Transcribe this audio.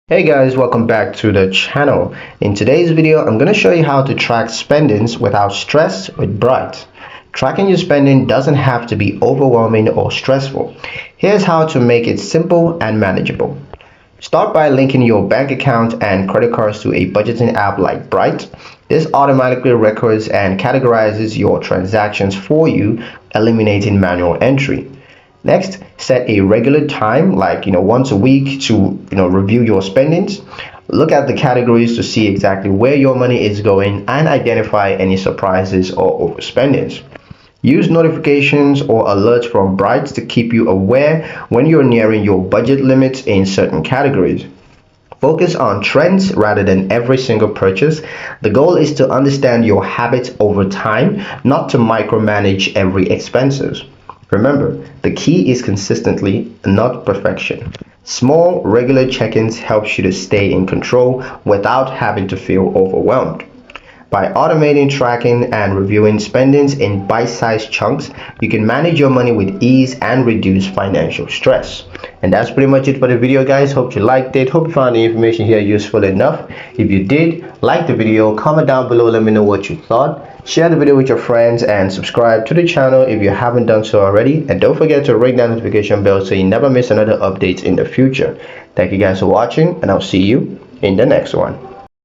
Hey guys, welcome back to the channel. In today's video, I'm going to show you how to track spendings without stress with Bright. Tracking your spending doesn't have to be overwhelming or stressful. Here's how to make it simple and manageable. Start by linking your bank account and credit cards to a budgeting app like Bright. This automatically records and categorizes your transactions for you, eliminating manual entry. Next, set a regular time, like once a week, to review your spendings. Look at the categories to see exactly where your money is going and identify any surprises or overspendings. Use notifications or alerts from Bright to keep you aware when you're nearing your budget limits in certain categories. Focus on trends rather than every single purchase. The goal is to understand your habits over time, not to micromanage every expenses. Remember, the key is consistency, not perfection. Small, regular check-ins helps you to stay in control without having to feel overwhelmed. By automating tracking and reviewing spendings in bite-sized chunks, you can manage your money with ease and reduce financial stress. And that's pretty much it for the video, guys. Hope you liked it. Hope you found the information here useful enough. If you did, like the video, comment down below, let me know what you thought. Share the video with your friends and subscribe to the channel if you haven't done so already. And don't forget to ring that notification bell so you never miss another update in the future. Thank you guys for watching, and I'll see you in the next one.